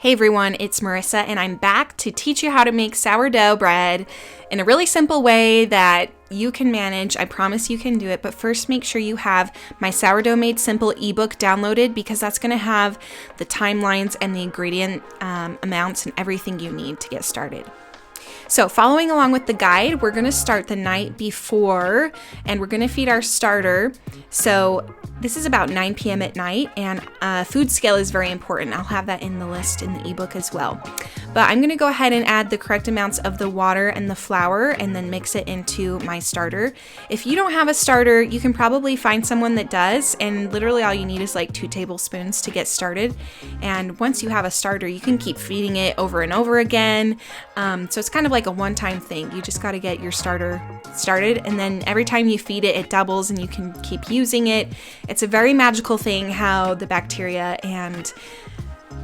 Hey everyone, it's Marissa and I'm back to teach you how to make sourdough bread in a really simple way that you can manage. I promise you can do it, but first make sure you have my Sourdough Made Simple ebook downloaded because that's going to have the timelines and the ingredient amounts and everything you need to get started. So following along with the guide, we're going to start the night before and we're going to feed our starter. So this is about 9 p.m. at night, and food scale is very important. I'll have that in the list in the ebook as well. But I'm going to go ahead and add the correct amounts of the water and the flour and then mix it into my starter. If you don't have a starter, you can probably find someone that does, and literally all you need is like 2 tablespoons to get started. And once you have a starter, you can keep feeding it over and over again. So it's kind of like a one-time thing. You just got to get your starter started, and then every time you feed it, it doubles and you can keep using it. It's a very magical thing how the bacteria and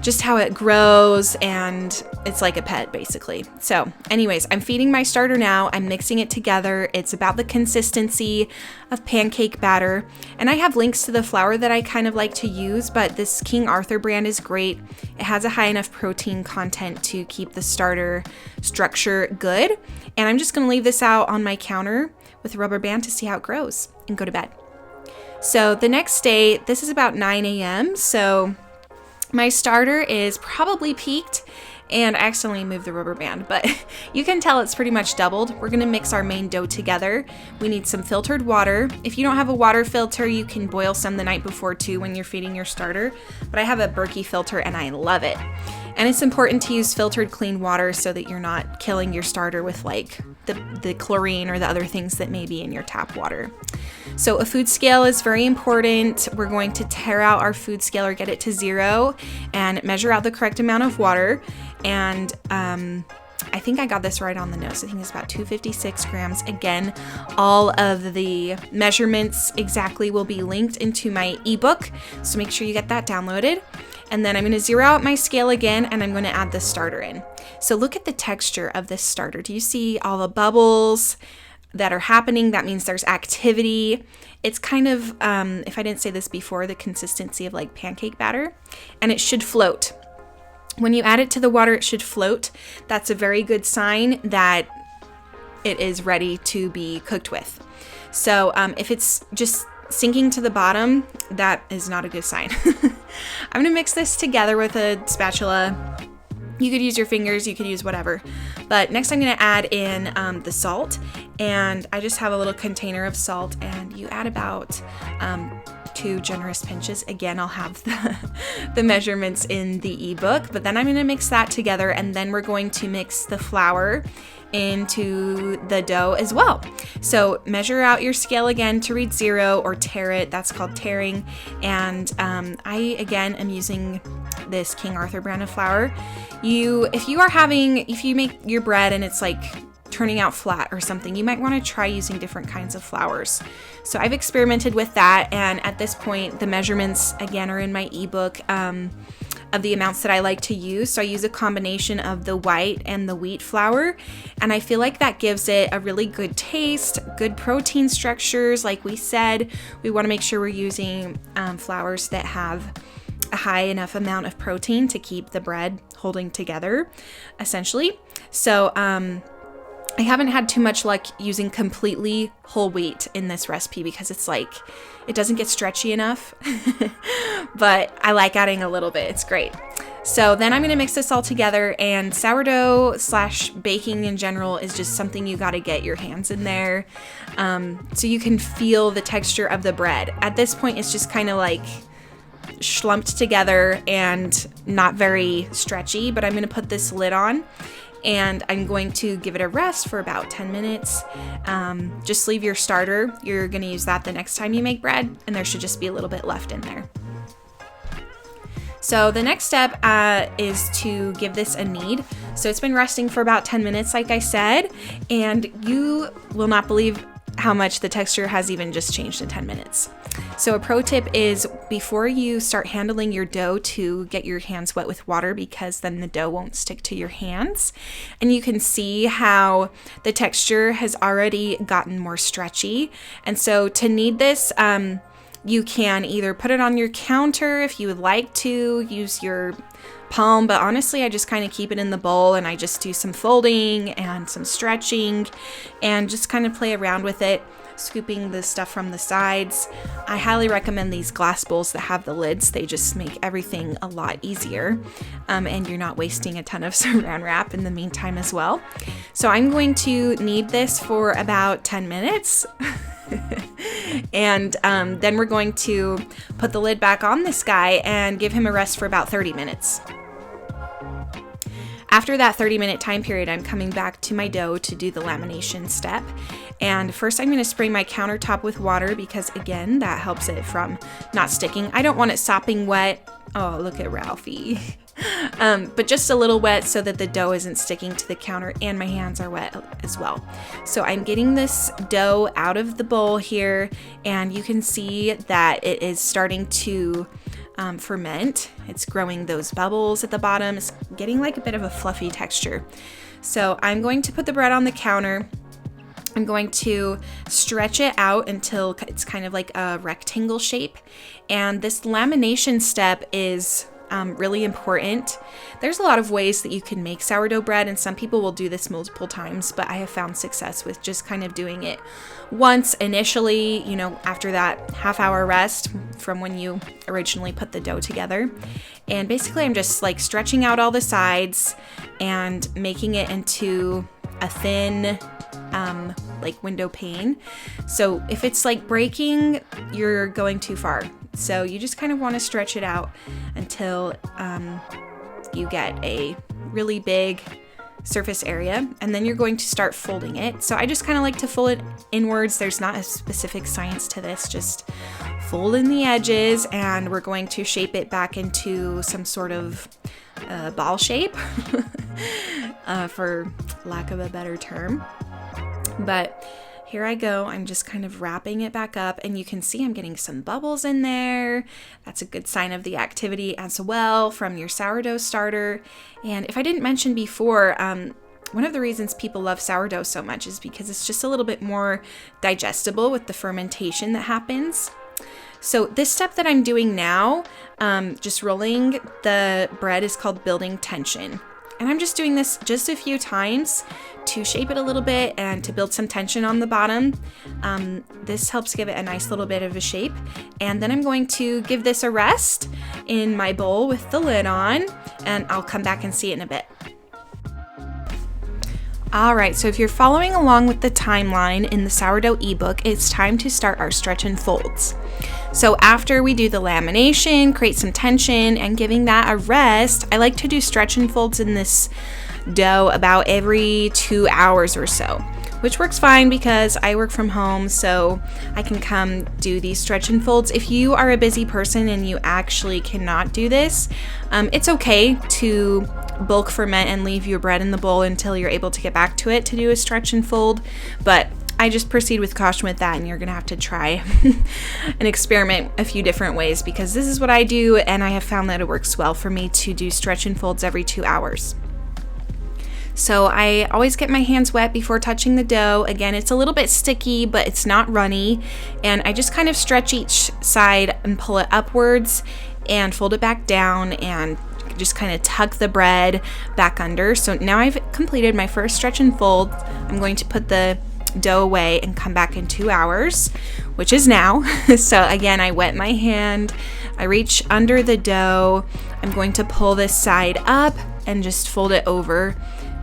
just how it grows, and it's like a pet basically. So anyways, I'm feeding my starter now. I'm mixing it together. It's about the consistency of pancake batter, and I have links to the flour that I kind of like to use, but this King Arthur brand is great. It has a high enough protein content to keep the starter structure good, and I'm just going to leave this out on my counter with a rubber band to see how it grows and go to bed. So the next day, this is about 9 a.m. So my starter is probably peaked, and I accidentally moved the rubber band, but you can tell it's pretty much doubled. We're gonna mix our main dough together. We need some filtered water. If you don't have a water filter, you can boil some the night before too when you're feeding your starter, but I have a Berkey filter and I love it. And it's important to use filtered clean water so that you're not killing your starter with like the chlorine or the other things that may be in your tap water. So a food scale is very important. We're going to tear out our food scale or get it to 0 and measure out the correct amount of water. And I think I got this right on the nose. I think it's about 256 grams. Again, all of the measurements exactly will be linked into my ebook, so make sure you get that downloaded. And then I'm going to zero out my scale again, and I'm going to add the starter in. So look at the texture of this starter. Do you see all the bubbles that are happening? That means there's activity. It's kind of, if I didn't say this before, the consistency of like pancake batter, and it should float. When you add it to the water, it should float. That's a very good sign that it is ready to be cooked with. So if it's just sinking to the bottom, that is not a good sign. I'm gonna mix this together with a spatula. You could use your fingers, you could use whatever. But next I'm gonna add in the salt, and I just have a little container of salt, and you add about 2 generous pinches. Again, I'll have the measurements in the ebook, but then I'm gonna mix that together, and then we're going to mix the flour into the dough as well. So measure out your scale again to read 0 or tear it. That's called tearing. And I again am using this King Arthur brand of flour. If you make your bread and it's like turning out flat or something, you might want to try using different kinds of flours. So I've experimented with that, and at this point the measurements again are in my ebook of the amounts that I like to use. So I use a combination of the white and the wheat flour, and I feel like that gives it a really good taste, good protein structures. Like we said, we want to make sure we're using flours that have a high enough amount of protein to keep the bread holding together, essentially. So I haven't had too much luck using completely whole wheat in this recipe because it's like, it doesn't get stretchy enough, but I like adding a little bit. It's great. So then I'm going to mix this all together, and sourdough / baking in general is just something you got to get your hands in there so you can feel the texture of the bread. At this point, it's just kind of like schlumped together and not very stretchy, but I'm going to put this lid on. And I'm going to give it a rest for about 10 minutes. Just leave your starter. You're going to use that the next time you make bread, and there should just be a little bit left in there. So the next step is to give this a knead. So it's been resting for about 10 minutes, like I said, and you will not believe how much the texture has even just changed in 10 minutes. So a pro tip is before you start handling your dough to get your hands wet with water, because then the dough won't stick to your hands. And you can see how the texture has already gotten more stretchy. And so to knead this, You can either put it on your counter if you would like to, use your palm, but honestly I just kind of keep it in the bowl and I just do some folding and some stretching and just kind of play around with it, scooping the stuff from the sides. I highly recommend these glass bowls that have the lids. They just make everything a lot easier, and you're not wasting a ton of saran wrap in the meantime as well. So I'm going to knead this for about 10 minutes. And then we're going to put the lid back on this guy and give him a rest for about 30 minutes. After that 30-minute time period, I'm coming back to my dough to do the lamination step. And first I'm going to spray my countertop with water because, again, that helps it from not sticking. I don't want it sopping wet. Oh, look at Ralphie. But just a little wet so that the dough isn't sticking to the counter and my hands are wet as well. So I'm getting this dough out of the bowl here, and you can see that it is starting to ferment. It's growing those bubbles at the bottom. It's getting like a bit of a fluffy texture. So I'm going to put the bread on the counter. I'm going to stretch it out until it's kind of like a rectangle shape. And this lamination step is really important. There's a lot of ways that you can make sourdough bread, and some people will do this multiple times, but I have found success with just kind of doing it once initially, after that half-hour rest from when you originally put the dough together. And basically I'm just like stretching out all the sides and making it into a thin like window pane. So if it's like breaking, you're going too far. So you just kind of want to stretch it out until you get a really big surface area, and then you're going to start folding it. So I just kind of like to fold it inwards. There's not a specific science to this, just fold in the edges, and we're going to shape it back into some sort of ball shape for lack of a better term. But here I go. I'm just kind of wrapping it back up, and you can see I'm getting some bubbles in there. That's a good sign of the activity as well from your sourdough starter. And if I didn't mention before, one of the reasons people love sourdough so much is because it's just a little bit more digestible with the fermentation that happens. So this step that I'm doing now, just rolling the bread, is called building tension. And I'm just doing this just a few times to shape it a little bit and to build some tension on the bottom. This helps give it a nice little bit of a shape. And then I'm going to give this a rest in my bowl with the lid on, and I'll come back and see it in a bit. All right, so if you're following along with the timeline in the sourdough ebook, it's time to start our stretch and folds. So after we do the lamination, create some tension, and giving that a rest, I like to do stretch and folds in this dough about every 2 hours or so, which works fine because I work from home, so I can come do these stretch and folds. If you are a busy person and you actually cannot do this, it's okay to bulk ferment and leave your bread in the bowl until you're able to get back to it to do a stretch and fold, but I just proceed with caution with that, and you're gonna have to try and experiment a few different ways, because this is what I do, and I have found that it works well for me to do stretch and folds every 2 hours. So I always get my hands wet before touching the dough. Again, it's a little bit sticky, but it's not runny, and I just kind of stretch each side and pull it upwards and fold it back down and just kind of tuck the bread back under. So now I've completed my first stretch and fold. I'm going to put the dough away and come back in 2 hours, which is now. So again, I wet my hand, I reach under the dough, I'm going to pull this side up and just fold it over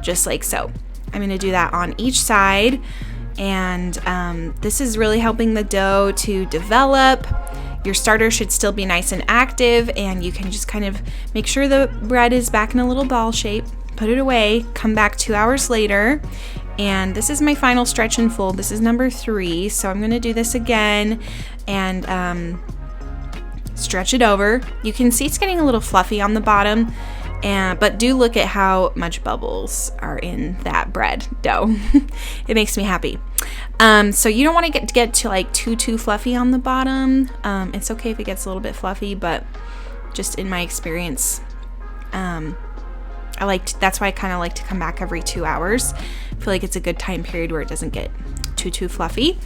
just like so. I'm going to do that on each side, and this is really helping the dough to develop. Your starter should still be nice and active, and you can just kind of make sure the bread is back in a little ball shape, put it away, come back 2 hours later. And this is my final stretch and fold. This is number 3. So I'm going to do this again and stretch it over. You can see it's getting a little fluffy on the bottom, but do look at how much bubbles are in that bread dough. It makes me happy. So you don't want to get to like too fluffy on the bottom. It's okay if it gets a little bit fluffy, but just in my experience, That's why I kind of like to come back every 2 hours. I feel like it's a good time period where it doesn't get too fluffy,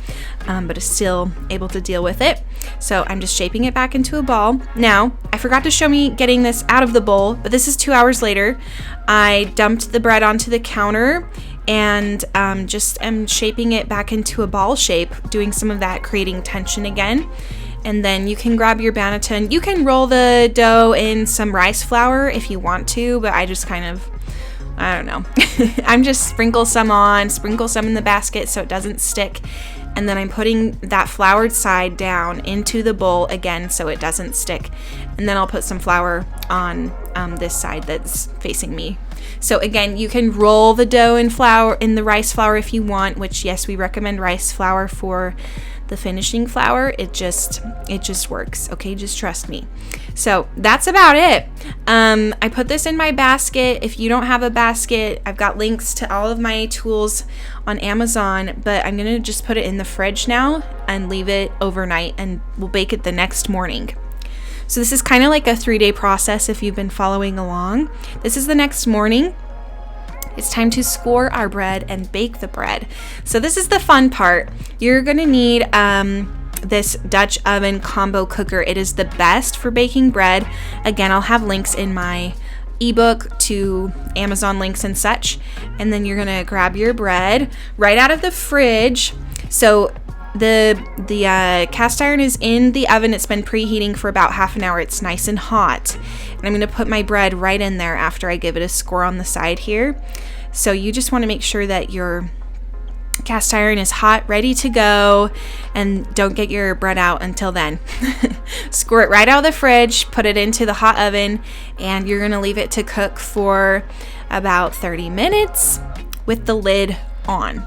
but is still able to deal with it. So I'm just shaping it back into a ball. Now, I forgot to show me getting this out of the bowl, but this is 2 hours later. I dumped the bread onto the counter and just am shaping it back into a ball shape, doing some of that creating tension again. And then you can grab your banneton. You can roll the dough in some rice flour if you want to, but I just kind of, I don't know. I'm just sprinkle some in the basket so it doesn't stick. And then I'm putting that floured side down into the bowl again so it doesn't stick. And then I'll put some flour on this side that's facing me. So again, you can roll the dough in the rice flour if you want, which yes, we recommend rice flour for the finishing flour. It just works. Okay, just trust me. So that's about it. I put this in my basket. If you don't have a basket, I've got links to all of my tools on Amazon, but I'm gonna just put it in the fridge now and leave it overnight, and we'll bake it the next morning. So this is kind of like a 3-day process if you've been following along. This is the next morning. It's time to score our bread and bake the bread. So this is the fun part. You're gonna need this Dutch oven combo cooker. It is the best for baking bread. Again, I'll have links in my ebook to Amazon links and such. And then you're gonna grab your bread right out of the fridge. So the cast iron is in the oven. It's been preheating for about half an hour. It's nice and hot. And I'm going to put my bread right in there after I give it a score on the side here. So you just want to make sure that your cast iron is hot, ready to go, and don't get your bread out until then. Score it right out of the fridge, put it into the hot oven, and you're going to leave it to cook for about 30 minutes with the lid on.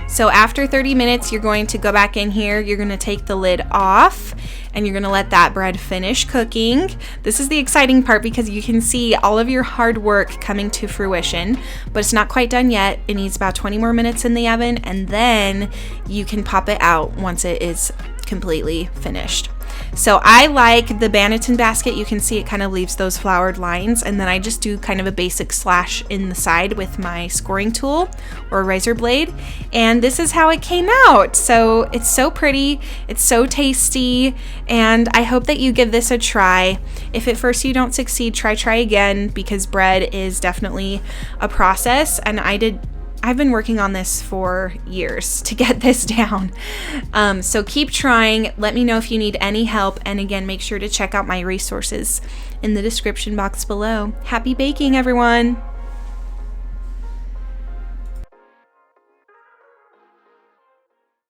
So after 30 minutes, you're going to go back in here, you're going to take the lid off, and you're going to let that bread finish cooking. This is the exciting part because you can see all of your hard work coming to fruition, but it's not quite done yet. It needs about 20 more minutes in the oven, and then you can pop it out once it is completely finished. So I like the banneton basket. You can see it kind of leaves those floured lines, and then I just do kind of a basic slash in the side with my scoring tool or razor blade, and this is how it came out. So it's so pretty, it's so tasty, and I hope that you give this a try. If at first you don't succeed, try again, because bread is definitely a process, and I've been working on this for years to get this down. So keep trying. Let me know if you need any help. And again, make sure to check out my resources in the description box below. Happy baking, everyone.